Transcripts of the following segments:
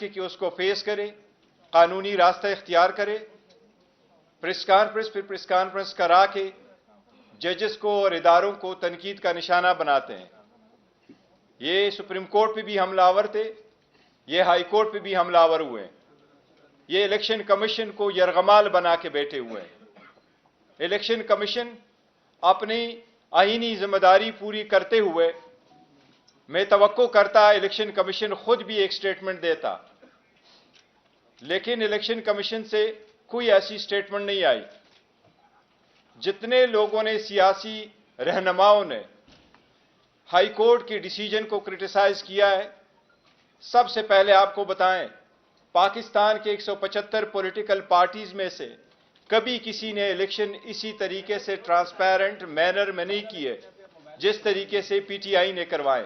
Risk कि उसको face करे, कानूनी रास्ता इख्तियार करे, प्रेस कॉन्फ्रेंस फिर प्रेस कॉन्फ्रेंस करा के जजेस को और इदारों को तनकीद का निशाना बनाते हैं। ये सुप्रीम कोर्ट पे भी हमलावर थे, ये हाई कोर्ट पे भी हमलावर हुए हैं, ये इलेक्शन कमीशन को यरगमाल बना के बैठे हुए हैं। इलेक्शन कमीशन अपनी आईनी जिम्मेदारी पूरी करते हुए मैं तवक्को करता इलेक्शन कमीशन खुद भी एक स्टेटमेंट देता, लेकिन इलेक्शन कमीशन से कोई ऐसी स्टेटमेंट नहीं आई। जितने लोगों ने, सियासी रहनुमाओं ने हाई कोर्ट के डिसीजन को क्रिटिसाइज किया है, सबसे पहले आपको बताएं, पाकिस्तान के 175 पॉलिटिकल पार्टीज में से कभी किसी ने इलेक्शन इसी तरीके से ट्रांसपेरेंट मैनर में नहीं किए जिस तरीके से पीटीआई ने करवाए।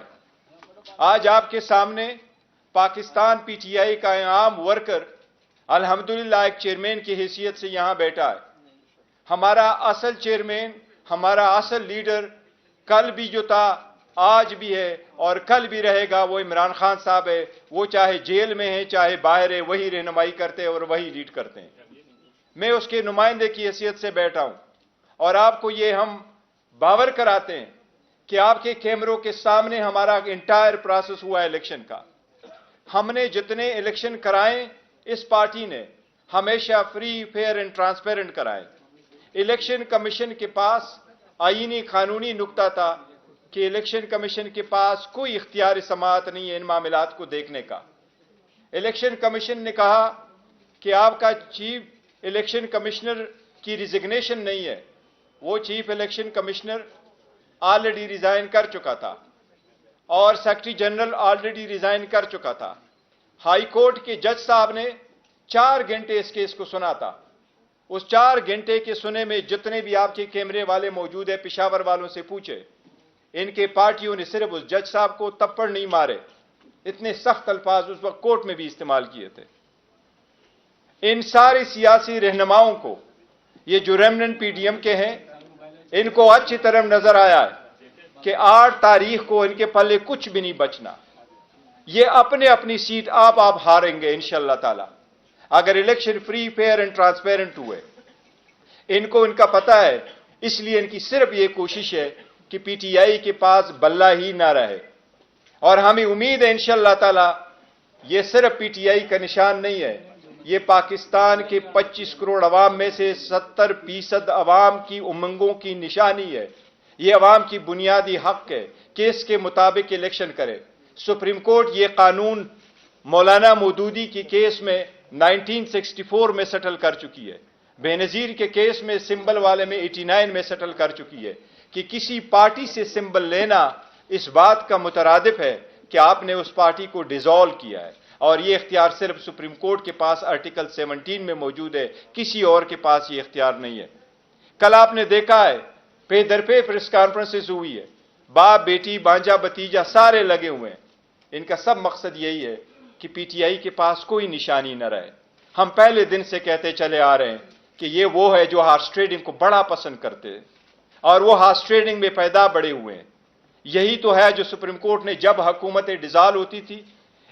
आज आपके सामने पाकिस्तान पीटीआई का आम वर्कर अल्हम्दुलिल्लाह एक चेयरमैन की हैसियत से यहां बैठा है। हमारा असल चेयरमैन, हमारा असल लीडर कल भी जो था, आज भी है और कल भी रहेगा, वो इमरान खान साहब है। वो चाहे जेल में है चाहे बाहर है, वही रहनुमाई करते हैं और वही लीड करते हैं। मैं उसके नुमाइंदे की हैसियत से बैठा हूं और आपको ये हम बावर कराते हैं कि आपके कैमरों के सामने हमारा इंटायर प्रोसेस हुआ इलेक्शन का। हमने जितने इलेक्शन कराए, इस पार्टी ने हमेशा फ्री, फेयर एंड ट्रांसपेरेंट कराए। इलेक्शन कमीशन के पास आईनी कानूनी नुक्ता था कि इलेक्शन कमीशन के पास कोई इख्तियार समाअत नहीं है इन मामलात को देखने का। इलेक्शन कमीशन ने कहा कि आपका चीफ इलेक्शन कमिश्नर की रिजिग्नेशन नहीं है। वो chief election commissioner already resign कर चुका था और सेक्रेटरी जनरल ऑलरेडी रिजाइन कर चुका था। हाई कोर्ट के जज साहब ने 4 घंटे इस केस को सुना था। उस 4 घंटे के सुने में जितने भी आपके कैमरे वाले मौजूद है, पेशावर वालों से पूछे, इनके पार्टियों ने सिर्फ उस जज साहब को तप्पड़ नहीं मारे, इतने सख्त अल्फाज उस वक्त कोर्ट में भी इस्तेमाल किए थे। इन सारे सियासी रहनुमाओं को, ये जो रेमनेंट पीडीएम के हैं, इनको अच्छी तरह नजर आया है कि 8 तारीख को इनके पल्ले कुछ भी नहीं बचना। ये अपने अपनी सीट आप हारेंगे इंशाअल्लाह ताला अगर election free, fair and transparent हुए। इनको इनका पता है, इसलिए इनकी सिर्फ ये कोशिश है कि पीटीआई के पास बल्ला ही ना रहे। और हमें उम्मीद है इंशाअल्लाह ताला ये सिर्फ पीटीआई का निशान नहीं है, ये पाकिस्तान के 25 करोड़ अवाम में से 70% अवाम की उमंगों की निशानी है। ये अवाम की बुनियादी हक है कि इसके मुताबिक इलेक्शन करे। सुप्रीम कोर्ट ये कानून मौलाना मौदूदी के केस में 1964 में सेटल कर चुकी है, बेनजीर के केस में सिंबल वाले में 89 में सेटल कर चुकी है कि किसी पार्टी से सिंबल लेना इस बात का मुतरादिफ है कि आपने उस पार्टी को डिसॉल्व किया है। और ये इख्तियार सिर्फ सुप्रीम कोर्ट के पास आर्टिकल 17 में मौजूद है, किसी और के पास ये इख्तियार नहीं है। कल आपने देखा है पे दर पे प्रेस कॉन्फ्रेंसेस हुई है, बाप बेटी भांजा भतीजा सारे लगे हुए हैं। इनका सब मकसद यही है कि पीटीआई के पास कोई निशानी न रहे। हम पहले दिन से कहते चले आ रहे हैं कि ये वो है जो हॉर्स ट्रेडिंग को बड़ा पसंद करते हैं और वो हॉर्स ट्रेडिंग में पैदा बड़े हुए हैं। यही तो है जो सुप्रीम कोर्ट ने, जब हुकूमतें डिसॉल्व होती थी,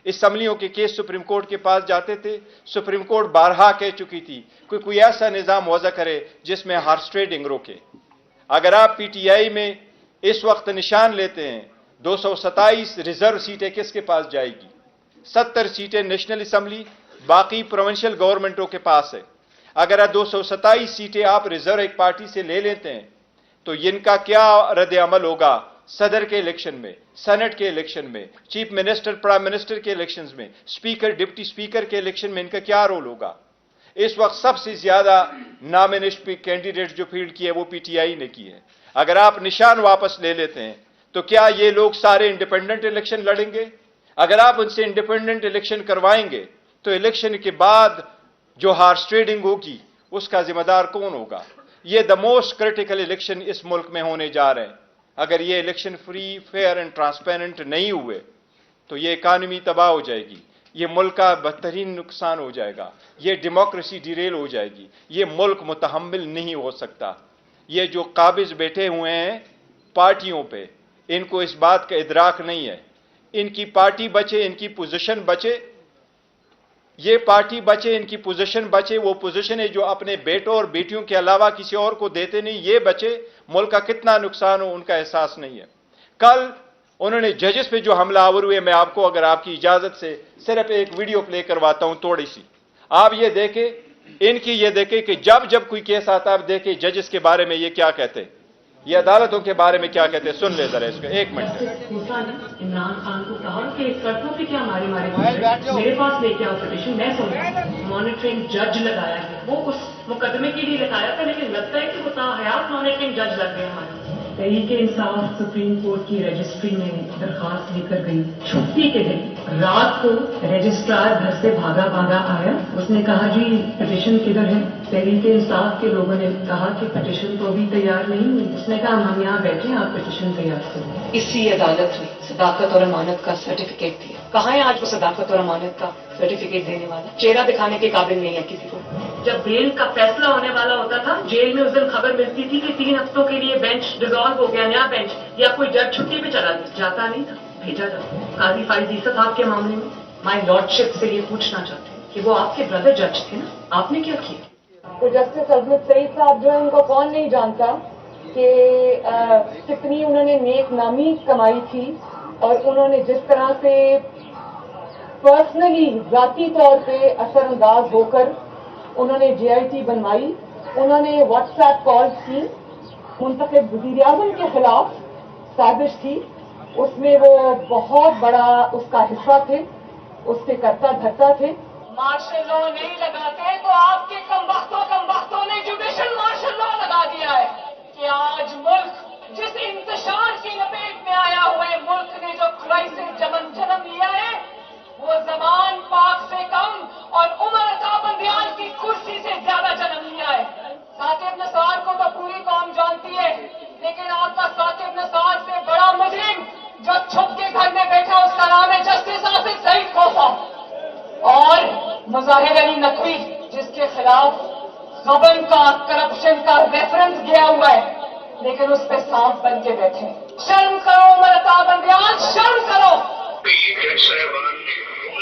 असम्बलियों के केस सुप्रीम कोर्ट के पास जाते थे, सुप्रीम कोर्ट बारहा कह चुकी थी कोई ऐसा निजाम वज़ा करे जिसमें हॉर्स ट्रेडिंग रोके। अगर आप पीटीआई में इस वक्त निशान लेते हैं, 227 रिजर्व सीटें किसके पास जाएगी? 70 सीटें नेशनल असम्बली, बाकी प्रोविंशियल गवर्नमेंटों के पास है। अगर 227 सीटें आप रिजर्व एक पार्टी से ले लेते हैं तो इनका क्या रद्द अमल होगा सदर के इलेक्शन में, सेनेट के इलेक्शन में, चीफ मिनिस्टर, प्राइम मिनिस्टर के इलेक्शंस में, स्पीकर, डिप्टी स्पीकर के इलेक्शन में इनका क्या रोल होगा? इस वक्त सबसे ज्यादा नॉमिनेशन कैंडिडेट जो फील्ड की है वो पीटीआई ने की है। अगर आप निशान वापस ले लेते हैं तो क्या ये लोग सारे इंडिपेंडेंट इलेक्शन लड़ेंगे? अगर आप उनसे इंडिपेंडेंट इलेक्शन करवाएंगे तो इलेक्शन के बाद जो हॉर्स ट्रेडिंग होगी उसका जिम्मेदार कौन होगा? ये द मोस्ट क्रिटिकल इलेक्शन इस मुल्क में होने जा रहे हैं। अगर ये election free, fair and transparent नहीं हुए तो ये इकानमी तबाह हो जाएगी, ये मुल्क का बदतरीन नुकसान हो जाएगा, ये डेमोक्रेसी डिरेल हो जाएगी, ये मुल्क मुतहम्मिल नहीं हो सकता। ये जो काबिज बैठे हुए हैं पार्टियों पे, इनको इस बात का इदराक नहीं है। इनकी पार्टी बचे, इनकी पोजीशन बचे, ये पार्टी बचे, इनकी पोजीशन बचे, वो पोजीशन है जो अपने बेटों और बेटियों के अलावा किसी और को देते नहीं, ये बचे, मुल्क का कितना नुकसान हो उनका एहसास नहीं है। कल उन्होंने जजेस पे जो हमलावर हुए, मैं आपको अगर आपकी इजाजत से सिर्फ एक वीडियो प्ले करवाता हूं थोड़ी सी, आप ये देखें, इनकी ये देखें कि जब जब कोई केस आता है आप देखें जजेस के बारे में ये क्या कहते हैं, ये अदालतों के बारे में क्या कहते हैं, सुन ले जरा इसको, एक मिनट। इमरान खान को कहा कि करतों पे क्या मारे मेरे पास लेके आओ पिटीशन, मैं समझ मॉनिटरिंग जज लगाया है, वो उस मुकदमे के लिए लगाया था, लेकिन लगता है कि वो ताहयात मॉनिटरिंग जज लग गए हमारे। तहरीक इंसाफ सुप्रीम कोर्ट की रजिस्ट्री में दरखास्त लेकर गई, छुट्टी के दिन रात को रजिस्ट्रार घर से भागा भागा आया, उसने कहा जी पिटीशन किधर है। तहरीक इंसाफ के लोगों ने कहा कि पिटीशन तो अभी तैयार नहीं हुई। उसने कहा हम यहाँ बैठे हैं, आप पिटीशन तैयार करें। इसी अदालत में सदाकत और अमानत का सर्टिफिकेट दिया। कहाँ है आज वो सदाकत और अमानत का सर्टिफिकेट देने वाला? चेहरा दिखाने के काबिल नहीं है किसी को। जब बेल का फैसला होने वाला होता था, जेल में उस दिन खबर मिलती थी कि 3 हफ्तों के लिए बेंच डिसॉल्व हो गया, नया बेंच, या कोई जज छुट्टी पे चला जाता नहीं था, भेजा जाता। काजी फाइज ईसा साहब के मामले में माय लॉर्डशिप से ये पूछना चाहते हैं कि वो आपके ब्रदर जज थे ना, आपने क्या किया? तो जस्टिस अजमत सईद साहब जो है, उनको कौन नहीं जानता कि कितनी उन्होंने नेक नामी कमाई थी, और उन्होंने जिस तरह से पर्सनली जाती तौर पे असरअंदाज होकर उन्होंने JIT बनवाई। उन्होंने व्हाट्सएप कॉल की, मुंतखब वज़ीर आज़म के खिलाफ साजिश थी, उसमें वो बहुत बड़ा उसका हिस्सा थे, उसके करता धरता थे। मार्शल लॉ नहीं लगाते तो आपके कमबख्तों ने जुडिशल मार्शल लॉ लगा दिया है कि आज मुल्क जिस इंतशार की लपेट में आया हुआ है, मुल्क ने जो क्राइसिस जन्म लिया है, वो जमान पाक से कम और उमर अता बंदियान की कुर्सी से ज्यादा जन्म लिया है। साकिब निसार को तो पूरी कौम जानती है, लेकिन आपका साकिब निसार से बड़ा मुजरिम जो छुप के घर में बैठा, उसका नाम है जस्टिस आसिफ सईद खोसा, और मुजाहिर अली नकवी, जिसके खिलाफ गबन का, करप्शन का रेफरेंस गया हुआ है, लेकिन उस पर सांप बन के बैठे। शर्म करो उमर अता बंदियान, शर्म करो।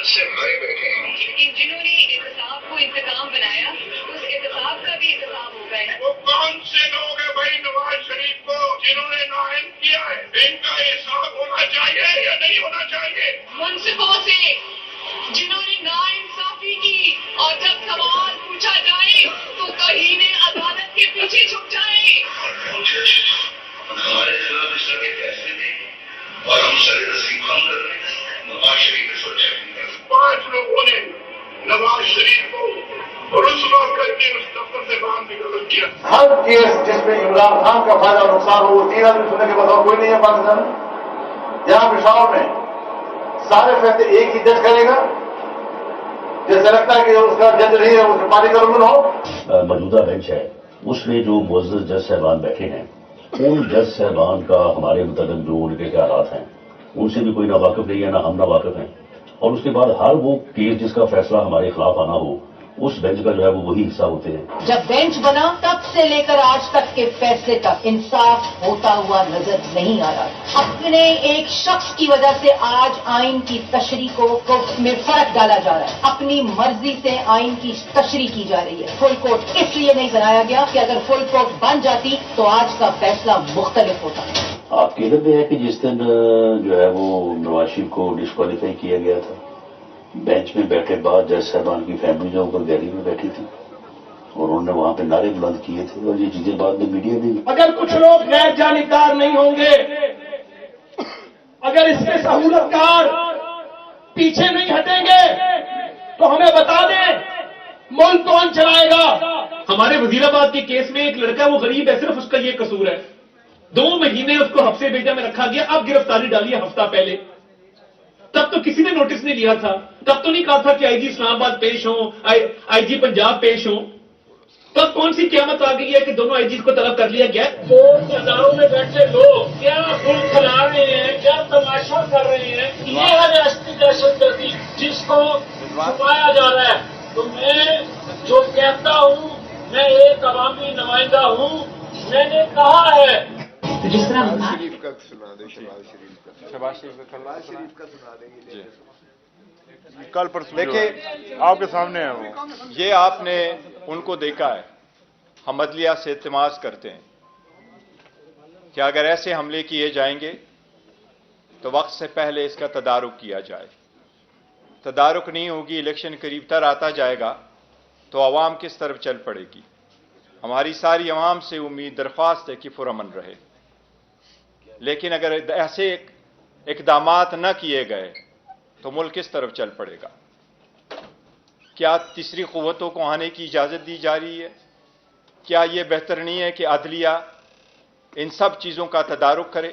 से भरे बैठे हैं, लेकिन जिन्होंने एहतसाब को इंतकाम बनाया, उस एहतसाब का भी एहतसाब होगा है। वो कौन से लोग हैं भाई नवाज शरीफ को जिन्होंने नाअहल किया है? इनका एहसाब होना चाहिए या नहीं होना चाहिए? मुंसिफों से जिन्होंने नाइंसाफी की, और जब सवाल पूछा जाए तो कहीं ने अदालत के पीछे छुप जाए। हमारे खिलाफ इस तरह के फैसले थे और हम सरे तस्लीम काम कर रहे हैं। नवाज शरीफ ने सोचा 5 लोगों ने नवाज शरीफ को रुस्वा करके उस दफ्तर से बाहर निकल दिया। हर केस जिसमें इमरान खान का फायदा और नुकसान हो, वो 3 आदमी सुनने के बताओ कोई नहीं है पाकिस्तान में। यहाँ पेशावर में सारे फैसले एक ही जज करेगा, जैसे लगता है कि उसका जज नहीं है, उसमें पार्टी का रुकन हो। मौजूदा बेंच है, उसमें जो मुअज़्ज़ज़ जज साहबान बैठे हैं, उन जज साहबान का हमारे मुताबिक जो उनके ख्यालात हैं, उनसे भी कोई ना वाकिफ नहीं है, ना हम ना वाकिफ हैं। और उसके बाद हर वो केस जिसका फैसला हमारे खिलाफ आना हो, उस बेंच का जो है वो वही हिस्सा होते हैं। जब बेंच बना तब से लेकर आज तक के फैसले तक इंसाफ होता हुआ नजर नहीं आ रहा। अपने एक शख्स की वजह से आज आइन की तशरीह को में फर्क डाला जा रहा है। अपनी मर्जी से आइन की तशरीह की जा रही है। फुल कोर्ट इसलिए नहीं बनाया गया कि अगर फुल कोर्ट बन जाती तो आज का फैसला मुख्तलिफ होता। आपके इधर में है कि जिस दिन जो है वो नवाज शरीफ को डिस्क्वालीफाई किया गया था, बेंच में बैठे बाद जज साहबान की फैमिली जो ऊपर गैलरी में बैठी थी और उन्होंने वहां पे नारे बुलंद किए थे, और ये चीजें बाद में मीडिया में। अगर कुछ लोग गैर जानिबदार नहीं होंगे, अगर इसके सहूलतकार पीछे नहीं हटेंगे, तो हमें बता दें मुल्क कौन चलाएगा। हमारे वजीराबाद के केस में एक लड़का, वो गरीब है, सिर्फ उसका ये कसूर है, 2 महीने उसको हफ्से बेटा में रखा गया, अब गिरफ्तारी डाली है हफ्ता पहले। तब तो किसी ने नोटिस नहीं लिया था, तब तो नहीं कहा था कि आईजी इस्लामाबाद पेश हो, आईजी पंजाब पेश हो। तब कौन सी क़यामत आ गई है कि दोनों आईजी को तलब कर लिया गया। कोर्ट हजारों में बैठे लोग क्या फूल खिला रहे हैं, क्या तमाशा कर रहे हैं, ये है रियासती दहशतगर्दी जिसको छुपाया जा रहा है। तो मैं जो कहता हूँ, मैं एक अवामी नुमाइंदा हूँ, मैंने कहा है जिस तरह शरीफ का सुना दे, शहबाज शरीफ का सुना देंगे। कल परसों देखिए, आपके सामने है वो। ये आपने उनको देखा है, हम अदलिया से इल्तिमास करते हैं कि अगर ऐसे हमले किए जाएंगे तो वक्त से पहले इसका तदारुक किया जाए। तदारुक नहीं होगी, इलेक्शन करीब तर आता जाएगा तो आवाम किस तरफ चल पड़ेगी। हमारी सारी आवाम से उम्मीद दरख्वास्त है कि पुरअमन रहे, लेकिन अगर ऐसे इकदामात न किए गए तो मुल्क किस तरफ चल पड़ेगा। क्या तीसरी क़ुव्वतों को आने की इजाज़त दी जा रही है? क्या यह बेहतर नहीं है कि अदलिया इन सब चीज़ों का तदारुक करे?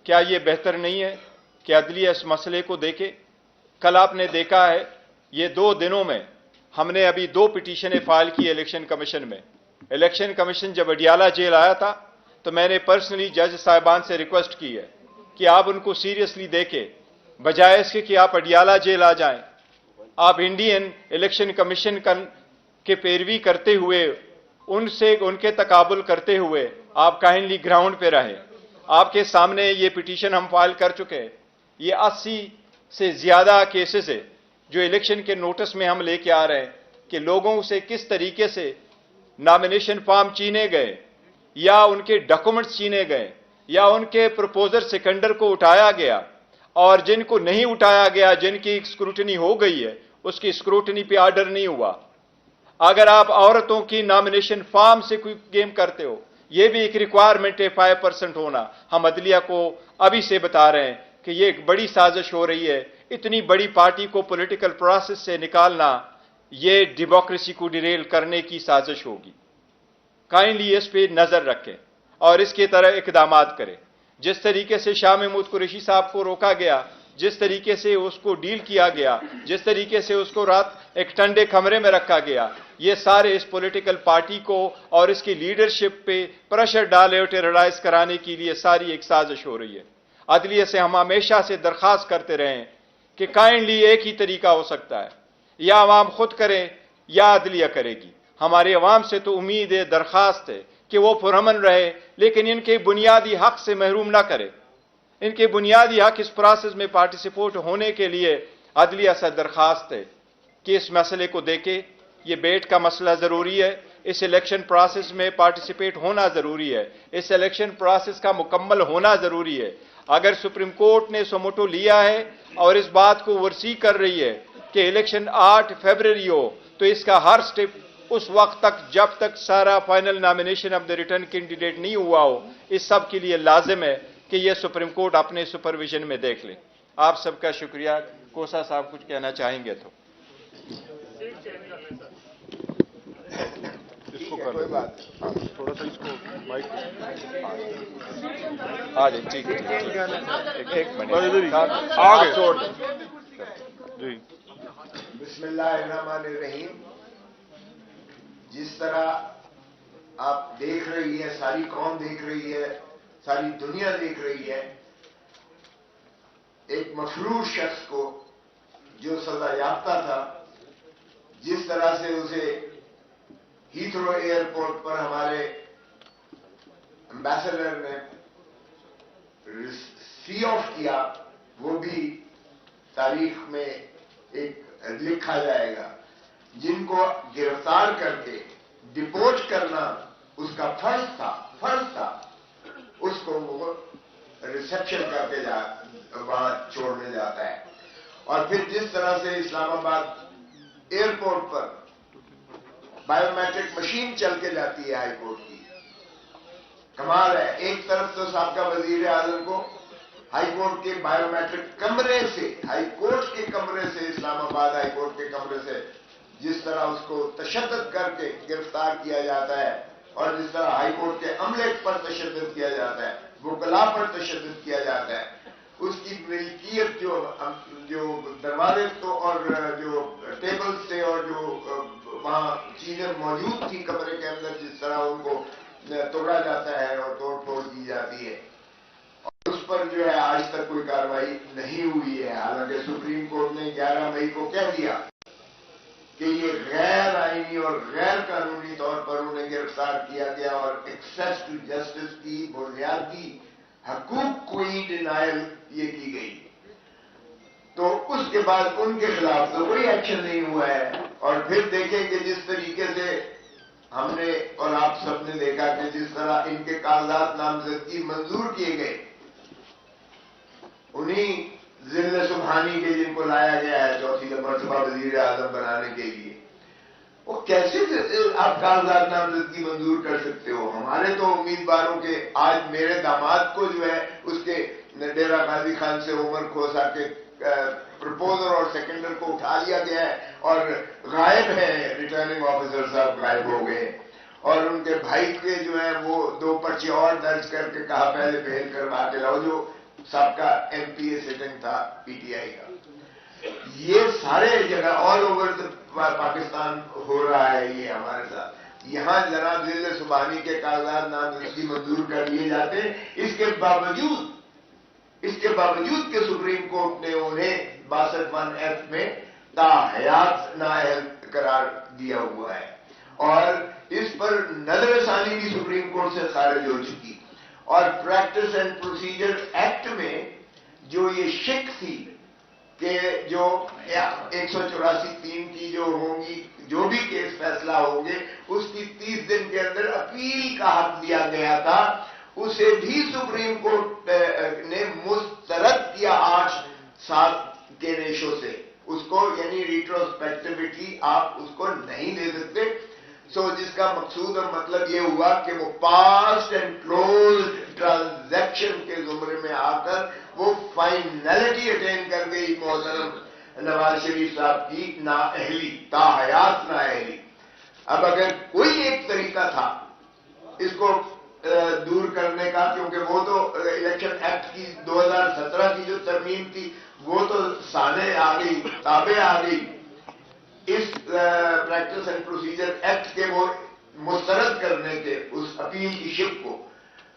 क्या यह बेहतर नहीं है कि अदलिया इस मसले को देखे? कल आपने देखा है, ये 2 दिनों में हमने अभी 2 पिटीशनें फाइल की इलेक्शन कमीशन में। इलेक्शन कमीशन जब अडियाला जेल आया था तो मैंने पर्सनली जज साहिबान से रिक्वेस्ट की है कि आप उनको सीरियसली देखें, बजाय इसके कि आप अडियाला जेल आ जाएं। आप इंडियन इलेक्शन कमीशन के पैरवी करते हुए, उनसे उनके तकाबुल करते हुए आप काइंडली ग्राउंड पे रहें। आपके सामने ये पिटीशन हम फाइल कर चुके हैं। ये 80 से ज्यादा केसेस है जो इलेक्शन के नोटिस में हम लेके आ रहे हैं कि लोगों से किस तरीके से नॉमिनेशन फॉर्म छीने गए, या उनके डॉक्यूमेंट्स छीने गए, या उनके प्रपोजर सेकेंडर को उठाया गया, और जिनको नहीं उठाया गया, जिनकी स्क्रूटनी हो गई है, उसकी स्क्रूटनी पे ऑर्डर नहीं हुआ। अगर आप औरतों की नॉमिनेशन फॉर्म से कोई गेम करते हो, यह भी एक रिक्वायरमेंट है 5% होना। हम अदलिया को अभी से बता रहे हैं कि यह एक बड़ी साजिश हो रही है। इतनी बड़ी पार्टी को पॉलिटिकल प्रोसेस से निकालना, यह डेमोक्रेसी को डिरेल करने की साजिश होगी। काइंडली इस पे नजर रखें और इसके तरह इकदामात करें। जिस तरीके से शाह महमूद कुरैशी साहब को रोका गया, जिस तरीके से उसको डील किया गया, जिस तरीके से उसको रात एक ठंडे कमरे में रखा गया, ये सारे इस पॉलिटिकल पार्टी को और इसकी लीडरशिप पे प्रेशर डाले और टेरराइज कराने के लिए सारी एक साजिश हो रही है। अदलिया से हम हमेशा से दरख्वास्त करते रहे हैं कि काइंडली एक ही तरीका हो सकता है, या आवाम खुद करें या अदलिया करेगी। हमारी आवाम से तो उम्मीद है, दरख्वास्त है कि वो पुरअमन रहे, लेकिन इनके बुनियादी हक से महरूम ना करे। इनके बुनियादी हक इस प्रोसेस में पार्टिसिपेट होने के लिए अदलिया से दरख्वास्त है कि इस मसले को देखे। ये बेट का मसला जरूरी है, इस इलेक्शन प्रोसेस में पार्टिसिपेट होना जरूरी है, इस इलेक्शन प्रोसेस का मुकम्मल होना जरूरी है। अगर सुप्रीम कोर्ट ने सोमोटो लिया है और इस बात को वर्सी कर रही है कि इलेक्शन 8 फरवरी हो, तो इसका हर स्टेप उस वक्त तक जब तक सारा final nomination of the return candidate नहीं हुआ हो, इस सब के लिए लाजिम है कि यह सुप्रीम कोर्ट अपने सुपरविजन में देख ले। आप सबका शुक्रिया। कोसा साहब कुछ कहना चाहेंगे तो इसको कर कोई बात थोड़ा सा इसको माइक आ जाए। ठीक है, एक मिनट आगे छोड़ जी। बिस्मिल्लाहिर्रहमानिर्रहीम। जिस तरह आप देख रही है, सारी कौम देख रही है, सारी दुनिया देख रही है, एक मफरूर शख्स को जो सजा याफ्ता था, जिस तरह से उसे हीथ्रो एयरपोर्ट पर हमारे एम्बेसडर ने सी ऑफ किया, वो भी तारीख में एक लिखा जाएगा। जिनको गिरफ्तार करके डिपोर्ट करना उसका फर्ज था, उसको वो रिसेप्शन करके वहां छोड़ने जाता है। और फिर जिस तरह से इस्लामाबाद एयरपोर्ट पर बायोमेट्रिक मशीन चल के जाती है हाईकोर्ट की, कमाल है। एक तरफ तो साबका वजीर आजम को हाईकोर्ट के बायोमेट्रिक कमरे से, हाईकोर्ट के कमरे से, इस्लामाबाद हाईकोर्ट के कमरे से जिस तरह उसको तशद्दुद करके गिरफ्तार किया जाता है, और जिस तरह हाईकोर्ट के अमले पर तशद्दुद किया जाता है, वकला पर तशद्दुद किया जाता है, उसकी मिल्कियत जो दरवाजे तो और जो टेबल से और जो वहां चीजें मौजूद थी कमरे के अंदर, जिस तरह उनको तोड़ा जाता है और तोड़ फोड़ की जाती है, और उस पर जो है आज तक कोई कार्रवाई नहीं हुई है। हालांकि सुप्रीम कोर्ट ने 11 मई को कह दिया कि ये गैर आईनी और गैर कानूनी तौर पर उन्हें गिरफ्तार किया गया और एक्सेस टू जस्टिस की बुनियादी हकूक को ही डिनायल ये की गई। تو اس کے بعد ان کے خلاف تو کوئی ایکشن نہیں ہوا ہے. اور پھر دیکھیں کہ جس طریقے سے ہم نے اور آپ سب نے دیکھا کہ جس طرح ان کے کاغذات نامزدگی منظور کیے گئے، انہیں ذل سبحانی کے جن کو لایا گیا ہے چوتھی مرتبہ وزیر اعظم بنانے کے لیے، وہ کیسے آپ کاغذات نامزدگی منظور کر سکتے ہو؟ ہمارے تو امیدواروں کے آج میرے داماد کو جو ہے اس کے ڈیرہ غازی خان سے عمر کھوسا کے پرپوزر اور سیکنڈر کو اٹھا لیا گیا ہے اور غائب ہیں، ریٹرننگ آفیسر صاحب غائب ہو گئے، اور ان کے بھائی کے جو ہیں وہ 2 پرچے اور درج کر کے کہا پہلے بیل کروا کے لاؤ، جو سب کا MP سٹنگ تھا PTI کا. یہ سارے جگہ آل اوور پاکستان ہو رہا ہے یہ ہمارے ساتھ. یہاں جناب ذل سبحانی کے کاغذات نامزدگی منظور کر لیے جاتے ہیں، اس کے باوجود کہ سپریم کورٹ نے انہیں 62(1)(f) میں تاحیات نااہل قرار دیا ہوا ہے، اور اس پر نظر ثانی بھی سپریم کورٹ سے خارج ہو چکی. اور پریکٹس اینڈ پروسیجر ایکٹ میں جو یہ شک تھی کہ جو 184(3) کی جو ہوں گی، جو بھی کیس فیصلہ ہوں گے اس کی 30 دن کے اندر اپیل کا حق دیا گیا تھا، اسے بھی سپریم کورٹ نے مسترد کیا 8-7 کے ریشو سے. اس کو یعنی ریٹروسپیکٹیوٹی آپ اس کو نہیں دے سکتے. جس کا مقصود اور مطلب یہ ہوا کہ وہ پاسٹ اینڈ کلوزڈ ٹرانزیکشن کے زمرے میں آ کر وہ فائنلٹی اٹین کر گئی محترم نواز شریف صاحب کی نااہلی، تاحیات نااہلی. اب اگر کوئی ایک طریقہ تھا اس کو دور کرنے کا، کیونکہ وہ تو الیکشن ایکٹ کی 2017 کی جو ترمیم تھی وہ تو سانے آ گئی، تابع آ گئی اس پریکٹس اینڈ پروسیجر ایکٹ کے وہ مسترد کرنے کے اس اپیل کی شک کو.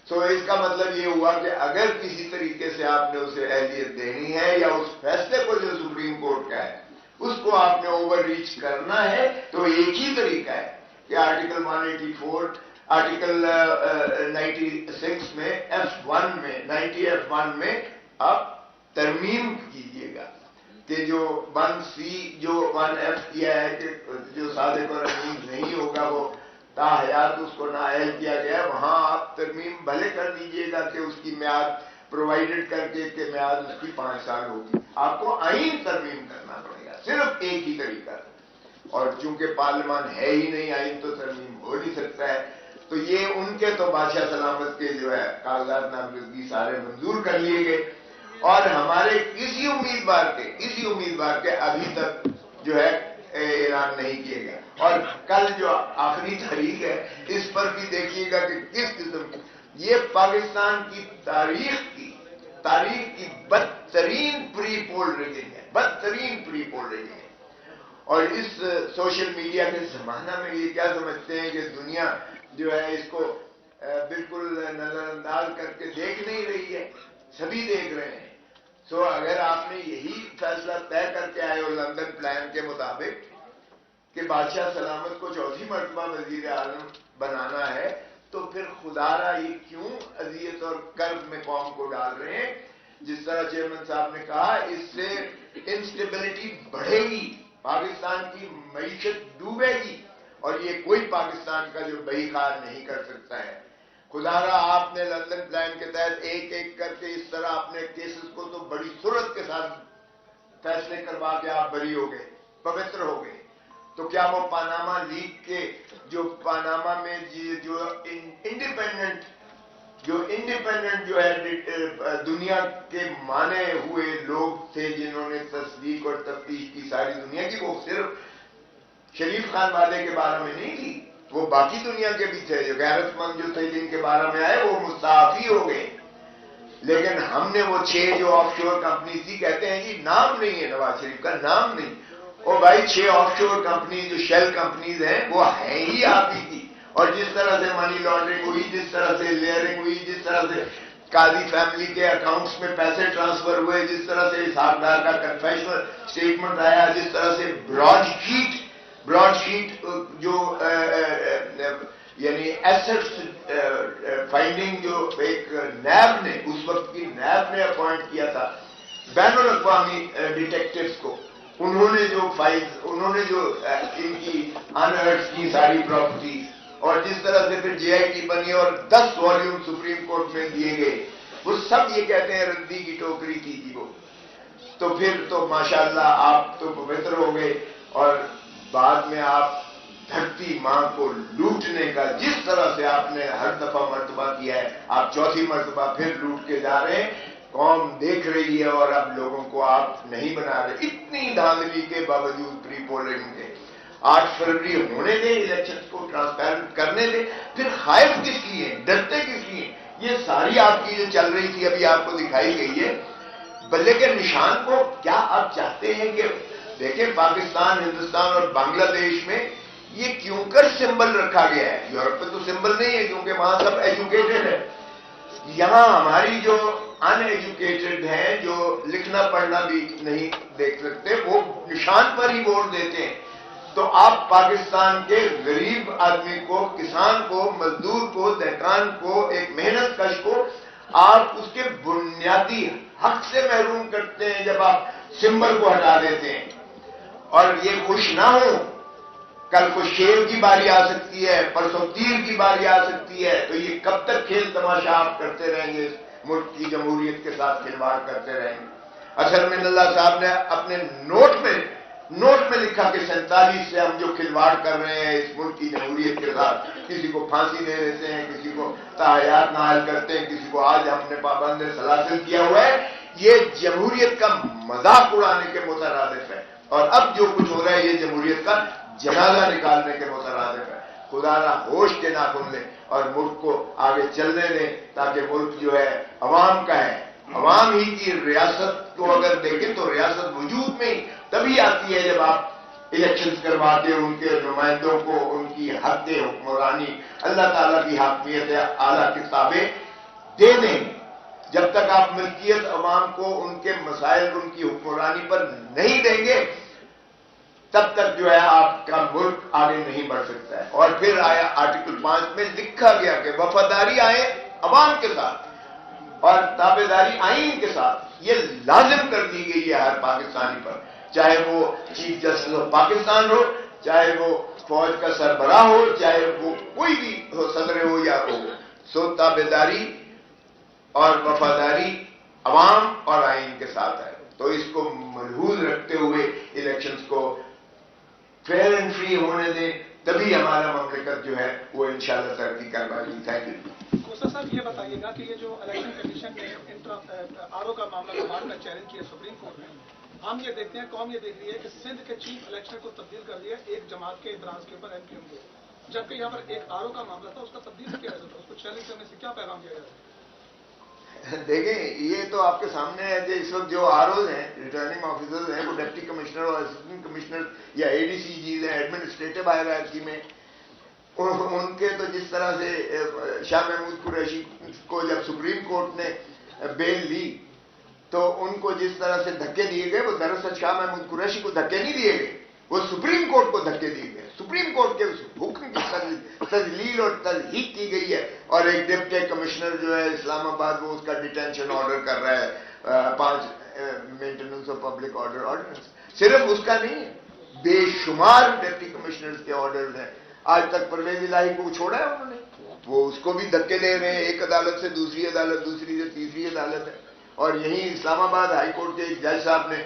اس کا مطلب یہ ہوا کہ اگر کسی طریقے سے آپ نے اسے اہلیت دینی ہے یا اس فیصلے کو جو سپریم کورٹ کا ہے اس کو آپ نے اوور ریچ کرنا ہے، تو ایک ہی طریقہ ہے کہ آرٹیکل 184 آرٹیکل 96 میں F1 میں 90F1 میں آپ ترمیم کیجئے گا کہ جو 1C جو 1F کیا ہے کہ جو صادق اور امین نہیں ہوگا وہ تاحیات اس کو نااہل کیا گیا ہے، وہاں آپ ترمیم بھلے کر دیجئے گا کہ اس کی میعاد پرووائڈڈ کر کے کہ میعاد اس کی 5 سال ہوگی. آپ کو آئین ترمیم کرنا پڑے گا، صرف ایک ہی طریقہ. اور چونکہ پارلیمان ہے ہی نہیں، آئین تو ترمیم ہو نہیں سکتا ہے. تو یہ ان کے تو بادشاہ سلامت کے جو ہے کاغذات نامزدگی سارے منظور کر لیے گئے، اور ہمارے کسی امیدوار کے ابھی تک جو ہے اعلان نہیں کیے گئے. اور کل جو آخری تاریخ ہے اس پر بھی دیکھیے گا کہ کس قسم کی یہ پاکستان کی تاریخ کی بدترین پری پول ریگنگ ہے، اور اس سوشل میڈیا کے زمانہ میں یہ کیا سمجھتے ہیں کہ دنیا جو ہے اس کو بالکل نظر انداز کر کے دیکھ نہیں رہی ہے، سبھی دیکھ رہے ہیں. اگر آپ نے یہی فیصلہ طے کر کے آئے ہو لندن پلان کے مطابق کہ بادشاہ سلامت کو 4تھی مرتبہ وزیر اعظم بنانا ہے، تو پھر خدا را یہ کیوں اذیت اور کرب میں قوم کو ڈال رہے ہیں؟ جس طرح چیئرمین صاحب نے کہا، اس سے انسٹیبلٹی بڑھے گی، پاکستان کی معیشت ڈوبے گی، اور یہ کوئی پاکستان کا جو بہی خار نہیں کر سکتا ہے. خدا را آپ نے لندن پلان کے تحت ایک ایک کر کے اس طرح اپنے کیسز کو تو بڑی سرعت کے ساتھ فیصلے کروا کے آپ بری ہو گئے، پوتر ہو گئے. تو کیا وہ پاناما لیگ کے جو پاناما میں جو انڈیپینڈنٹ جو ہے دنیا کے مانے ہوئے لوگ تھے جنہوں نے تصدیق اور تفتیش کی ساری دنیا کی، وہ صرف شریف خان والے کے بارے میں نہیں تھی، وہ باقی دنیا کے بھی تھے جو غیرت مند جو تھے جن کے بارے میں آئے وہ مستعفی ہو گئے. لیکن ہم نے وہ 6 جو آف شور کمپنیز تھی، کہتے ہیں جی نام نہیں ہے نواز شریف کا، نام نہیں. اور بھائی 6 آف شور کمپنیز جو شیل کمپنیز ہیں وہ ہیں ہی آپ ہی کی. اور جس طرح سے منی لانڈرنگ ہوئی، جس طرح سے لیئرنگ ہوئی، جس طرح سے قاضی فیملی کے اکاؤنٹس میں پیسے ٹرانسفر ہوئے، جس طرح سے حسابدار کا کنفیشنل اسٹیٹمنٹ آیا، جس طرح سے براڈ شیٹ جو یعنی ایسٹس فائنڈنگ جو ایک نیب نے اس وقت کی نیب نے اپوائنٹ کیا تھا، बैन अल-अक़वामी डिटेक्टिव्स को, उन्होंने जो फाइल्स, उन्होंने जो इनकी अनहर्ट्स की सारी प्रॉपर्टीज, और जिस तरह से फिर JIT बनी और 10 वॉल्यूम सुप्रीम कोर्ट में दिए गए, वो सब ये कहते हैं रद्दी की टोकरी थी वो। तो फिर तो माशाअल्लाह आप तो पवित्र हो गए, और बाद में आप धरती मां को लूटने का जिस तरह से आपने हर दफा मर्तबा किया है, आप चौथी मर्तबा फिर लूट के जा रहे हैं। कौम देख रही है और अब लोगों को आप नहीं बना रहे। इतनी धांधली के बावजूद प्री पोलिंग के 8 फरवरी होने दें, इलेक्शन को ट्रांसपेरेंट करने दें, फिर खाइफ किस लिए, डरते किस लिए? ये सारी आपकी जो चल रही थी अभी आपको दिखाई गई है। बल्ले के निशान को क्या आप चाहते हैं कि देखें, पाकिस्तान, हिंदुस्तान और बांग्लादेश में ये क्यों कर सिंबल रखा गया है? यूरोप में तो सिंबल नहीं है क्योंकि वहां सब एजुकेटेड है। यहां हमारी जो अनएजुकेटेड हैं, जो लिखना पढ़ना भी नहीं देख सकते, वो निशान पर ही वोट देते हैं। तो आप पाकिस्तान के गरीब आदमी को, किसान को, मजदूर को, दहकान को, एक मेहनत कश को आप उसके बुनियादी हक से महरूम करते हैं जब आप सिंबल को हटा देते हैं। और ये खुश ना हो, कल को शेर की बारी आ सकती है, परसों तीर की बारी आ सकती है, तो ये कब तक खेल तमाशा आप करते रहेंगे? मुल्क की जमहूरियत के साथ खिलवाड़ करते रहेंगे। अशर मिनल्ला साहब ने अपने नोट में लिखा कि 47 से हम जो खिलवाड़ कर रहे हैं इस मुल्क की जमहूरियत के साथ, किसी को फांसी दे देते हैं, किसी को तायात नाहल करते हैं, किसी को आज हमने पाबंद सलासिल किया हुआ है, ये जमहूरियत का मजाक उड़ाने के मुतरादिफ है। और अब जो कुछ हो रहा है ये जमहूरियत का जनाजा निकालने के मुतरादिफ है। खुदा ना होश के नाखुन ले और मुल्क को आगे चलने दें, ताकि मुल्क जो है अवाम का है। अवाम ही की रियासत को अगर देखें तो रियासत वजूद में ही तभी आती है जब आप इलेक्शंस करवाते, उनके नुमाइंदों को उनकी हद हुक्मरानी, अल्लाह ताला की हाकमियत आला किताबें दे दें। जब तक आप मिल्कियत अवाम को उनके मसाइल, उनकी हुक्मरानी पर नहीं देंगे, तब तक जो है आपका मुल्क आगे नहीं बढ़ सकता है। और फिर आया आर्टिकल 5 में लिखा गया कि वफादारी आए अवाम के साथ और ताबेदारी आईन के साथ, ये लाजिम कर दी गई है हर पाकिस्तानी पर, चाहे वो चीफ जस्टिस ऑफ पाकिस्तान हो, चाहे वो फौज का सरबराह हो, चाहे वो कोई भी हो, सदर हो या हो। सो ताबेदारी और वफादारी अवाम और आईन के साथ है। तो इसको मलहूज रखते हुए इलेक्शंस को फेयर एंड फ्री होने दें, तभी हमारा ममलिकत जो है वो इंशाल्लाह तरक्की कर पाएगी। Thank you. कोसा साहब ये बताइएगा कि ये जो इलेक्शन कमीशन ने आरओ का मामला कमांड का चैलेंज किया सुप्रीम कोर्ट में, हम ये देखते हैं, कौम ये देख रही है कि सिंध के चीफ इलेक्शन को तब्दील कर दिया एक जमात के इतराज के ऊपर MQM को, जबकि यहाँ पर एक आरओ का मामला था उसका तब्दील किया जाता था, उसको चैलेंज करने से क्या पैगाम दिया जाता है? देखें, ये तो आपके सामने है कि इस वक्त जो आरओज हैं, रिटर्निंग ऑफिसर्स हैं, वो डिप्टी कमिश्नर और असिस्टेंट कमिश्नर या ADCGs हैं, एडमिनिस्ट्रेटिव हायरार्की में, उनके तो जिस तरह से शाह महमूद कुरैशी को जब सुप्रीम कोर्ट ने बेल ली तो उनको जिस तरह से धक्के दिए गए, वो दरअसल शाह महमूद कुरैशी को धक्के नहीं दिए गए, वो सुप्रीम कोर्ट को धक्के दिए गए। सुप्रीम कोर्ट के हुक्म की तजलील और तजहीक की गई है। और एक डिप्टी कमिश्नर जो है इस्लामाबाद, वो उसका डिटेंशन ऑर्डर कर रहा है, 5 maintenance of public order ordinance. सिर्फ उसका नहीं है, बेशुमार डिप्टी कमिश्नर्स के ऑर्डर्स हैं। आज तक परवेज इलाही को छोड़ा है उन्होंने, वो उसको भी धक्के दे रहे हैं, एक अदालत से दूसरी अदालत, दूसरी से तीसरी अदालत है। और यहीं इस्लामाबाद हाई कोर्ट के एक जज साहब ने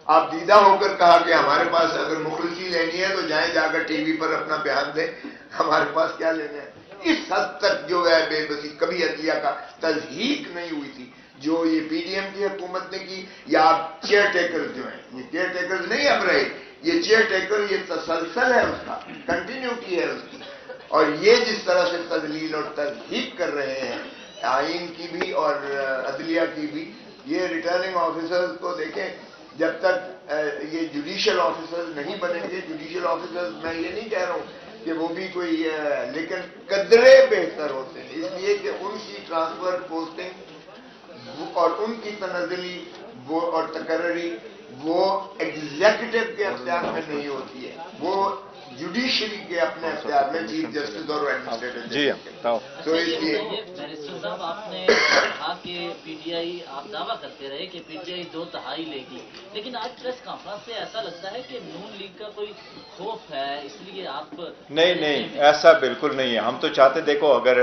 आप दीदा होकर कहा कि हमारे पास अगर मुखलसी लेनी है तो जाएं, जाकर टीवी पर अपना बयान दें, हमारे पास क्या लेना है। इस हद तक जो है बेबसी, कभी अदलिया का तजहीक नहीं हुई थी जो ये PDM की हुकूमत ने की, या चेयर टेकर्स जो हैं, ये चेयर टेकर्स नहीं अब रहे, ये चेयर टेकर, ये तसलसल है उसका, कंटिन्यूटी है उसकी। और ये जिस तरह से तजलील और तजहीक कर रहे हैं आइन की भी और अदलिया की भी, ये रिटर्निंग ऑफिसर्स को देखें, जब तक ये जुडिशियल ऑफिसर्स नहीं बनेंगे, जुडिशियल ऑफिसर्स मैं ये नहीं कह रहा हूं कि वो भी कोई, लेकिन कदरे बेहतर होते हैं, इसलिए कि उनकी ट्रांसफर पोस्टिंग और उनकी तनज़ली वो और तकर्री वो एग्जीक्यूटिव के अख्तियार में नहीं होती है, वो जुडिशरी के अपने अख्तियार में चीफ जस्टिस और एडमिनिस्ट्रेटिव जी बताओ। तो इसलिए बैरिस्टर साहब, आपने कहा कि पीटीआई, आप दावा करते रहे कि पीटीआई 2/3 लेगी, लेकिन आज प्रेस कॉन्फ्रेंस से ऐसा लगता है कि नून लीग का कोई खौफ है, इसलिए आप नहीं, ऐसा बिल्कुल नहीं है। हम तो चाहते, देखो, अगर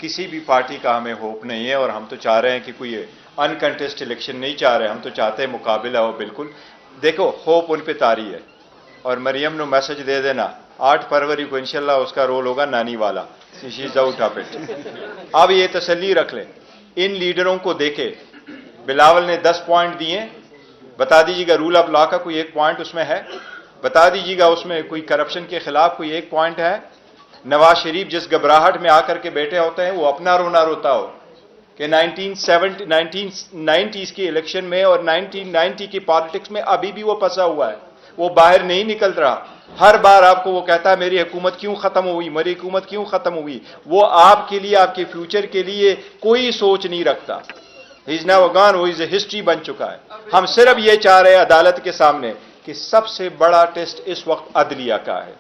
किसी भी पार्टी का हमें होप नहीं है, और हम तो चाह रहे हैं कि कोई अनकंटेस्ट इलेक्शन नहीं चाह रहे, हम तो चाहते हैं मुकाबला हो। बिल्कुल, देखो, होप उन पे तारी है, और मरियम ने मैसेज दे देना 8 फरवरी को इंशाल्लाह उसका रोल होगा नानी वाला, she is out of it. अब ये तसल्ली रख लें, इन लीडरों को देखे, बिलावल ने 10 पॉइंट दिए, बता दीजिएगा रूल ऑफ लॉ का कोई एक पॉइंट उसमें है? बता दीजिएगा उसमें कोई करप्शन के खिलाफ कोई एक पॉइंट है? नवाज शरीफ जिस घबराहट में आकर के बैठे होते हैं, वो अपना रोना रोता हो कि 1990s के इलेक्शन में और 1990 की पॉलिटिक्स में अभी भी वो फंसा हुआ है, वो बाहर नहीं निकल रहा। हर बार आपको वो कहता है मेरी हुकूमत क्यों खत्म हुई, मेरी हुकूमत क्यों खत्म हुई। वो आपके लिए, आपके फ्यूचर के लिए कोई सोच नहीं रखता। ही इज नाउ गॉन, वो इज ए हिस्ट्री बन चुका है। हम सिर्फ ये चाह रहे हैं अदालत के सामने कि सबसे बड़ा टेस्ट इस वक्त अदलिया का है।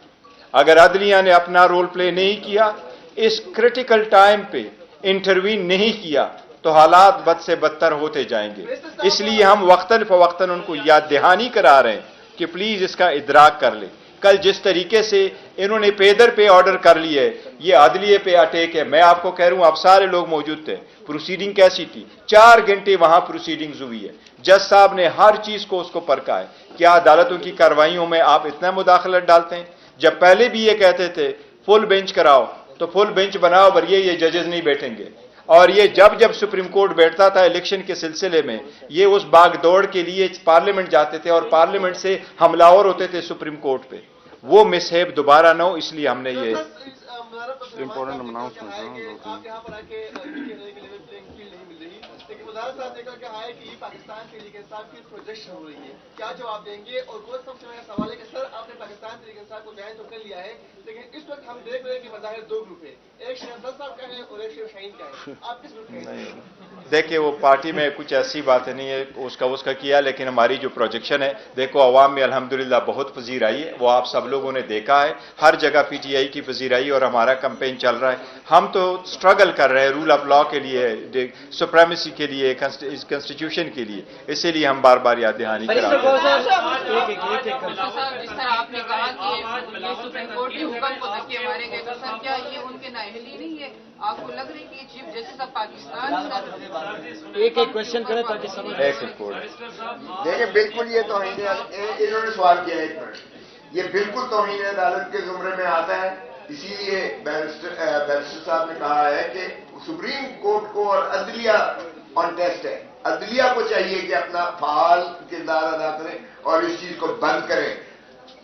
अगर अदलिया ने अपना रोल प्ले नहीं किया, इस क्रिटिकल टाइम पे इंटरवीन नहीं किया, तो हालात बद से बदतर होते जाएंगे। इसलिए हम वक्तन फवक्तन उनको याद दहानी करा रहे हैं कि प्लीज इसका इदराक कर ले। कल जिस तरीके से इन्होंने पेदर पे ऑर्डर कर लिए, ये अदलिये पे अटैक है। मैं आपको कह रहा हूं, आप सारे लोग मौजूद थे, प्रोसीडिंग कैसी थी? 4 घंटे वहां प्रोसीडिंग्स हुई है। जज साहब ने हर चीज को उसको परखा है। क्या अदालतों की कार्रवाइयों में आप इतना मुदाखलत डालते हैं? जब पहले भी ये कहते थे फुल बेंच कराओ, तो फुल बेंच बनाओ, पर ये जजेस नहीं बैठेंगे। और ये जब सुप्रीम कोर्ट बैठता था इलेक्शन के सिलसिले में, ये उस भागदौड़ के लिए पार्लियामेंट जाते थे और पार्लियामेंट से हमलावर होते थे सुप्रीम कोर्ट पे। वो मिसहेप दोबारा ना हो, इसलिए हमने ये इम्पोर्टेंट अनाउंसमेंट आप यहाँ पर आके लेकिन मुजाहिर साहब ने कहा है कि पाकिस्तान तहरीक इंसाफ की प्रोजेक्शन हो रही है, क्या जवाब देंगे? और वो सबसे बड़ा सवाल है कि सर आपने पाकिस्तान तहरीक इंसाफ को ज्वाइन तो कर लिया है, लेकिन इस वक्त हम देख रहे हैं कि बज़ाहिर 2 ग्रुप है, एक शेख अफजल साहब का है और एक शेख शाहीन का है। आप किस ग्रुप के हैं? देखिए, वो पार्टी में कुछ ऐसी बातें नहीं है, उसका किया, लेकिन हमारी जो प्रोजेक्शन है, देखो अवाम में अल्हम्दुलिल्लाह बहुत पजीर आई है, वो आप सब लोगों ने देखा है। हर जगह पीटीआई की पजीर आई और हमारा कैंपेन चल रहा है। हम तो स्ट्रगल कर रहे हैं रूल ऑफ लॉ के लिए, सुप्रीमेसी के लिए, कॉन्स्टिट्यूशन के लिए, इसीलिए हम बार बार याद दहानी करा रहे हैं। जिस तरह आपने कहा कि ये सुप्रीम कोर्ट के हुक्म को धक्के मारे गए, तो सर क्या ये उनके नाअहली नहीं है? आपको लग रही है कि चीफ जस्टिस ऑफ पाकिस्तान एक क्वेश्चन करें ताकि समझ। देखिए, बिल्कुल ये तौहीन, इन्होंने सवाल किया, एक मिनट, ये बिल्कुल तौहीन अदालत के जुमरे में आता है। इसीलिए बैरिस्टर साहब ने कहा है कि सुप्रीम कोर्ट को और अदलिया ऑन टेस्ट है। अदलिया को चाहिए कि अपना फाल किरदार अदा करें और इस चीज को बंद करें।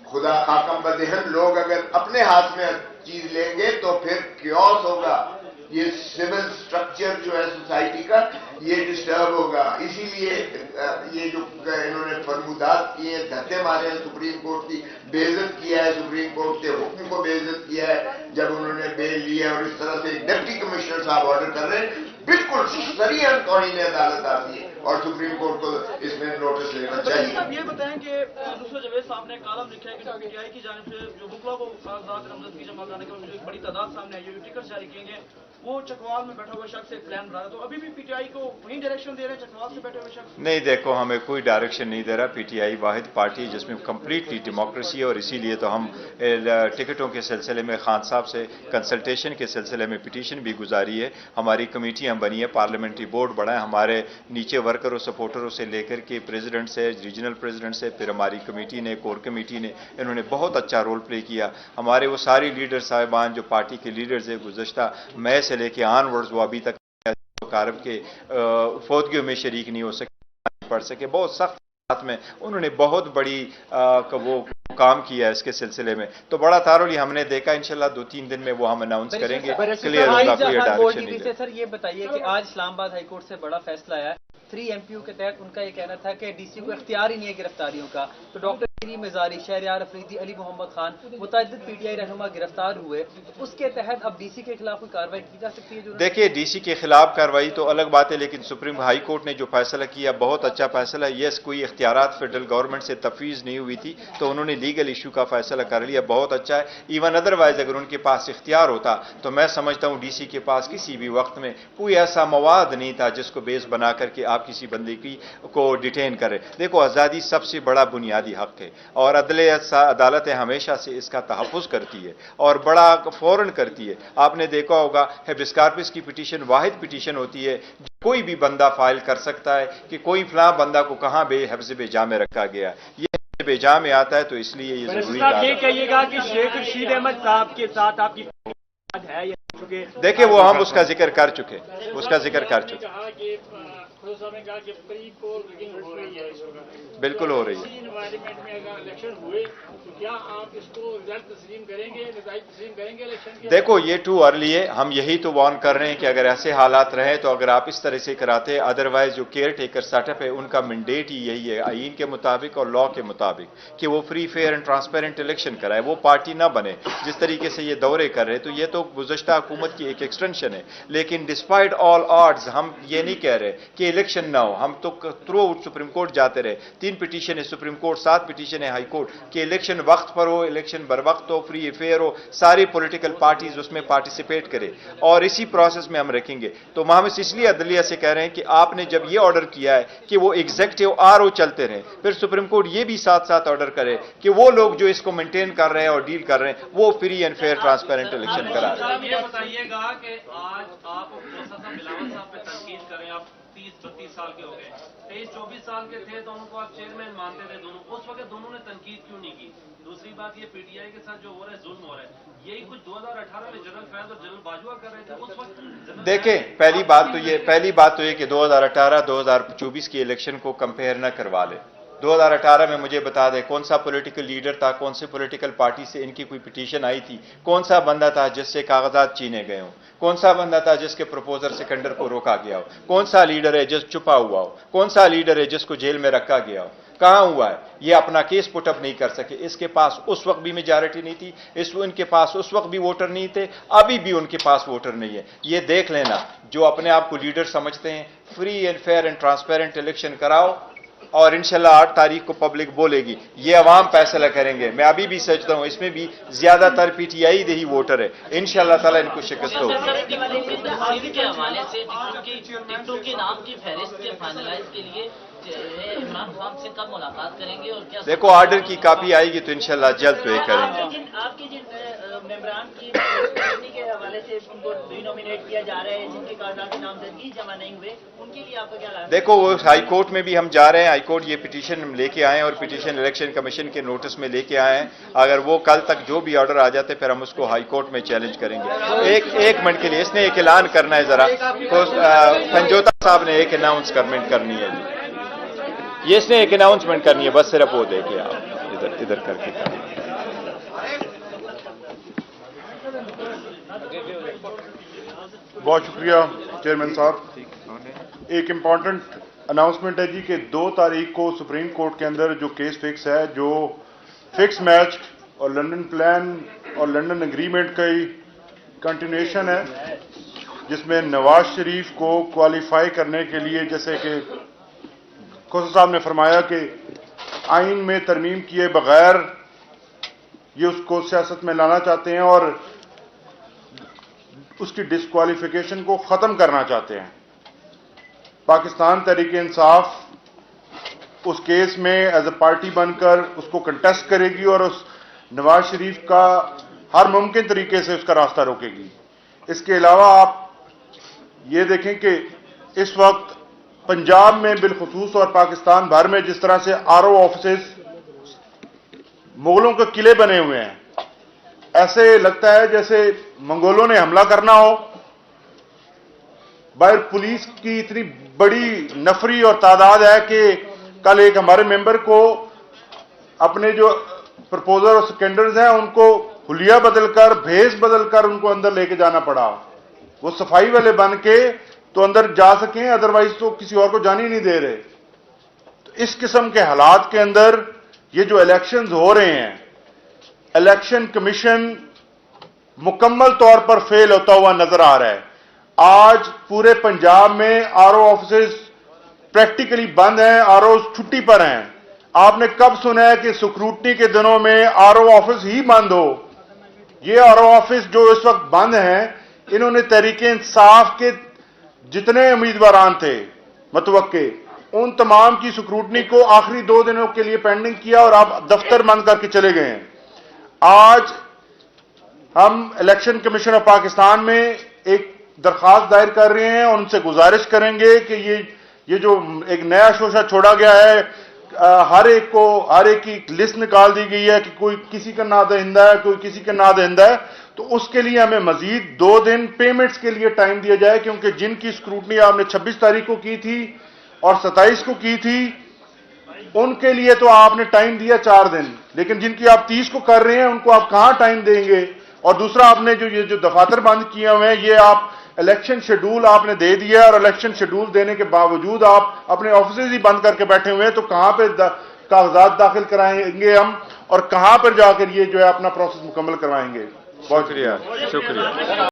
खुदा खाकम बदहन लोग अगर अपने हाथ में चीज लेंगे तो फिर क्योस होगा, ये सिविल स्ट्रक्चर जो है सोसाइटी का, ये डिस्टर्ब होगा। इसीलिए ये जो इन्होंने फरमुदात किए, धक्के मारे हैं, सुप्रीम कोर्ट की बेइज्जत किया है, सुप्रीम कोर्ट के हुक्म को बेइज्जत किया है जब उन्होंने बेल लिया, और इस तरह से डिप्टी कमिश्नर साहब ऑर्डर कर रहे हैं, बिल्कुल सरीहन तौहीन अदालत आती है और सुप्रीम कोर्ट को इसमें नोटिस लेना चाहिए। ये बताएं कि दूसरे जवेद साहब ने कॉलम लिखा है कि पीटीआई की जानिब से जो बुकला को कागजात नामजदगी जमा कराने के बाद एक बड़ी तादाद सामने आई है, टिकट जारी किए गए, वो चकवाल में बैठा हुआ शख्स एक प्लान बना रहा है, तो अभी भी पीटीआई को वही डायरेक्शन दे रहे हैं, चकवाल से बैठे हुए शख्स? नहीं, देखो, हमें कोई डायरेक्शन नहीं दे रहा। पीटीआई वाहिद पार्टी है जिसमें कंप्लीटली डेमोक्रेसी है, और इसीलिए तो हम टिकटों के सिलसिले में खान साहब से कंसल्टेशन के सिलसिले में पिटीशन भी गुजारी है। हमारी कमेटियां बनी है, पार्लियामेंट्री बोर्ड बड़ा है, हमारे नीचे वर्करों सपोर्टरों से लेकर के प्रेसिडेंट से, रीजनल प्रेसिडेंट से, फिर हमारी कमेटी ने, कोर कमेटी ने, इन्होंने बहुत अच्छा रोल प्ले किया। हमारे वो सारी लीडर साहिबान जो पार्टी के लीडर्स है, गुज़श्ता मई से लेके ऑनवर्ड्स, वो अभी तक कारब के फौतगियों में शरीक नहीं हो सके, पढ़ सके। बहुत सख्त हाथ में उन्होंने बहुत बड़ी वो काम किया है इसके सिलसिले में, तो बड़ा थारोली हमने देखा। इंशाल्लाह 2-3 दिन में वो हम अनाउंस करेंगे, क्लियर होगा, कोई डायरेक्शन नहीं है। सर ये बताइए कि आज इस्लामाबाद हाईकोर्ट से बड़ा फैसला आया है, 3 MPU के तहत उनका ये कहना था कि डीसी को इख्तियार ही नहीं है गिरफ्तारियों का, तो डॉक्टर مزاری، شہریار افریدی، علی محمد خان، متعدد پی ٹی آئی رہنما گرفتار ہوئے، اس کے تحت اب ڈی سی کے خلاف کوئی کارروائی کی جا سکتی ہے؟ دیکھیے ڈی سی کے خلاف کارروائی تو الگ بات ہے، لیکن سپریم ہائی کورٹ نے جو فیصلہ کیا بہت اچھا فیصلہ ہے. یس کوئی اختیارات فیڈرل گورنمنٹ سے تفویض نہیں ہوئی تھی تو انہوں نے لیگل ایشو کا فیصلہ کر لیا، بہت اچھا ہے. ایون ادروائز اگر ان کے پاس اختیار ہوتا تو میں سمجھتا ہوں ڈی سی کے پاس کسی بھی وقت میں کوئی ایسا مواد نہیں تھا جس کو بیس بنا کر کے آپ کسی بندے کو ڈیٹین کریں. دیکھو آزادی سب سے بڑا بنیادی حق ہے اور عدالتیں ہمیشہ سے اس کا تحفظ کرتی ہے اور بڑا فوراً کرتی ہے. آپ نے دیکھا ہوگا ہیبس کارپس کی پٹیشن واحد پٹیشن ہوتی ہے جو کوئی بھی بندہ فائل کر سکتا ہے کہ کوئی فلاں بندہ کو کہاں حبس بے جا میں رکھا گیا. یہ بے جا میں آتا ہے تو اس لیے یہ ضروری یہ کہیے گا کہ شیخ رشید احمد صاحب کے ساتھ آپ کی ہے یا دیکھیں وہ ہم اس کا ذکر کر چکے. صاحب نے کہا کہ پری پول ریگنگ ہو رہی ہے اس وقت، بالکل ہو رہی ہے. اسی انوائرمنٹ میں اگر الیکشن ہوئے تو کیا آپ اس کو رزلٹ تسلیم کریں گے، نتائج تسلیم کریں گے الیکشن کے؟ دیکھو یہ ٹو ارلی ہے، ہم یہی تو وارن کر رہے ہیں کہ اگر ایسے حالات رہے تو اگر آپ اس طرح سے کراتے، ادروائز جو کیئر ٹیکر سیٹ اپ ہے ان کا مینڈیٹ ہی یہی ہے آئین کے مطابق اور لا کے مطابق کہ وہ free fair and transparent election کرائے، وہ پارٹی نہ بنے. جس طریقے سے یہ دورے کر رہے تو یہ تو گزشتہ حکومت کی ایک ایکسٹینشن ہے. لیکن ڈسپائٹ آل آڈز ہم یہ نہیں کہہ رہے کہ الیکشن نہ ہو. ہم تو تھرو آؤٹ سپریم کورٹ جاتے رہے، 3 پٹیشن ہے سپریم کورٹ، 7 پٹیشن ہے ہائی کورٹ کہ الیکشن وقت پر ہو، الیکشن بر وقت ہو، فری فیئر ہو، ساری پولیٹیکل پارٹیز اس میں پارٹیسپیٹ کرے اور اسی پروسیس میں ہم رکھیں گے. تو ہم اس لیے عدلیہ سے کہہ رہے ہیں کہ آپ نے جب یہ آرڈر کیا ہے کہ وہ ایگزیکٹو RO چلتے رہیں، پھر سپریم کورٹ یہ بھی ساتھ ساتھ آرڈر کرے کہ وہ لوگ جو اس کو مینٹین کر رہے ہیں اور ڈیل کر رہے ہیں وہ free and fair transparent election کرا رہے ہیں. یہ بتائیے گا کہ آج آپ بلاول صاحب پہ تنقید کریں، آپ 30-32 سال کے ہو گئے، 23-24 سال کے تھے تو ان کو آپ چیئرمین مانتے تھے دونوں، اس وقت دونوں نے تنقید کیوں نہیں کی؟ دوسری بات یہ پی ٹی آئی کے ساتھ جو ہو رہا ہے ظلم ہو رہا ہے، یہی کچھ 2018 میں جنرل فیض اور جنرل باجوہ کر رہے تھے اس وقت. دیکھیں پہلی بات تو یہ کہ 2018-2024 کی الیکشن کو کمپیئر نہ کروا لے. 2018 میں مجھے بتا دیں کون سا پولیٹیکل لیڈر تھا، کون سے پولیٹیکل پارٹی سے ان کی کوئی پٹیشن آئی تھی، کون سا بندہ تھا جس سے کاغذات چینے گئے ہوں، کون سا بندہ تھا جس کے پروپوزر سیکنڈر کو روکا گیا ہو، کون سا لیڈر ہے جس چھپا ہوا ہو، کون سا لیڈر ہے جس کو جیل میں رکھا گیا ہو، کہاں ہوا ہے؟ یہ اپنا کیس پٹ اپ نہیں کر سکے. اس کے پاس اس وقت بھی میجارٹی نہیں تھی، ان کے پاس اس وقت بھی ووٹر نہیں تھے، ابھی بھی ان کے پاس ووٹر نہیں ہے. یہ دیکھ لینا جو اپنے آپ کو لیڈر سمجھتے ہیں، free and fair and transparent election کراؤ اور انشاءاللہ 8 تاریخ کو پبلک بولے گی، یہ عوام فیصلہ کریں گے. میں ابھی بھی سمجھتا ہوں اس میں بھی زیادہ تر P T I he voter ہے، انشاءاللہ تعالیٰ ان کو شکست ہوگی. کے حوالے سے ٹکٹوں کے نام کی فہرست کے فائنلائز کے لیے عمران خان سے کب ملاقات کریں گے اور کیا؟ دیکھو آرڈر کی کاپی آئے گی تو انشاءاللہ جلد تو یہ کریں گے. آپ کے جن ممبران کی کے حوالے سے ان کو ری نومینیٹ کیا جا رہا ہے، جن کے کاغذات کی نامزدگی جمع نہیں ہوئے، ان کے لیے آپ کا کیا رائے؟ دیکھو وہ ہائی کورٹ میں بھی ہم جا رہے ہیں، ہائی کورٹ یہ پٹیشن لے کے آئے ہیں اور پٹیشن الیکشن کمیشن کے نوٹس میں لے کے آئے ہیں. اگر وہ کل تک جو بھی آرڈر آ جاتے پھر ہم اس کو ہائی کورٹ میں چیلنج کریں گے. ایک منٹ کے لیے اس نے ایک اعلان کرنا ہے، ذرا سنجوتا صاحب نے ایک اناؤنسمنٹ کرنی ہے. یہ اس نے ایک اناؤنسمنٹ کرنی ہے، بس صرف وہ دیکھیں آپ ادھر کر کے کریں. بہت شکریہ چیئرمین صاحب. ایک امپورٹنٹ اناؤنسمنٹ ہے جی کہ 2 تاریخ کو سپریم کورٹ کے اندر جو کیس فکس ہے، جو فکس میچ اور لنڈن پلان اور لنڈن اگریمنٹ کی کنٹینیوشن ہے، جس میں نواز شریف کو کوالیفائی کرنے کے لیے جیسے کہ کھوسا صاحب نے فرمایا کہ آئین میں ترمیم کیے بغیر یہ اس کو سیاست میں لانا چاہتے ہیں اور اس کی ڈسکوالیفیکیشن کو ختم کرنا چاہتے ہیں. پاکستان تحریک انصاف اس کیس میں ایز اے پارٹی بن کر اس کو کنٹیسٹ کرے گی اور اس نواز شریف کا ہر ممکن طریقے سے اس کا راستہ روکے گی. اس کے علاوہ آپ یہ دیکھیں کہ اس وقت پنجاب میں بالخصوص اور پاکستان بھر میں جس طرح سے RO آفیسز مغلوں کے قلعے بنے ہوئے ہیں، ایسے لگتا ہے جیسے منگولوں نے حملہ کرنا ہو. باہر پولیس کی اتنی بڑی نفری اور تعداد ہے کہ کل ایک ہمارے ممبر کو اپنے جو پرپوزر اور سیکنڈرز ہیں ان کو حلیہ بدل کر بھیس بدل کر ان کو اندر لے کے جانا پڑا. وہ صفائی والے بن کے تو اندر جا سکیں، ادروائز تو کسی اور کو جانے نہیں دے رہے. تو اس قسم کے حالات کے اندر یہ جو الیکشنز ہو رہے ہیں، الیکشن کمیشن مکمل طور پر فیل ہوتا ہوا نظر آ رہا ہے۔ آج پورے پنجاب میں آر او آفسز پریکٹیکلی بند ہیں، آر اوز چھٹی پر ہیں۔ آپ نے کب سنا ہے کہ سکروٹنی کے دنوں میں آر او آفس ہی بند ہو؟ یہ آر او آفس جو اس وقت بند ہیں، انہوں نے تحریک انصاف کے جتنے امیدواران تھے متوقع، ان تمام کی سکروٹنی کو آخری 2 دنوں کے لیے پینڈنگ کیا اور آپ دفتر بند کر کے چلے گئے ہیں۔ آج ہم الیکشن کمیشن آف پاکستان میں ایک درخواست دائر کر رہے ہیں اور ان سے گزارش کریں گے کہ یہ جو ایک نیا شوشہ چھوڑا گیا ہے، ہر ایک کی لسٹ نکال دی گئی ہے کہ کوئی کسی کا نادہندہ ہے، کوئی کسی کا نادہندہ ہے، تو اس کے لیے ہمیں مزید 2 دن پیمنٹس کے لیے ٹائم دیا جائے، کیونکہ جن کی اسکروٹنی آپ نے 26 تاریخ کو کی تھی اور 27 کو کی تھی، ان کے لیے تو آپ نے ٹائم دیا 4 دن، لیکن جن کی آپ 30 کو کر رہے ہیں ان کو آپ کہاں ٹائم دیں گے؟ اور دوسرا آپ نے جو دفاتر بند کیے ہوئے ہیں، یہ آپ الیکشن شیڈول آپ نے دے دیا ہے، اور الیکشن شیڈول دینے کے باوجود آپ اپنے آفیسز ہی بند کر کے بیٹھے ہوئے ہیں، تو کہاں پہ کاغذات داخل کرائیں گے ہم، اور کہاں پر جا کر یہ جو ہے اپنا پروسیس مکمل کروائیں گے؟ بہت شکریہ۔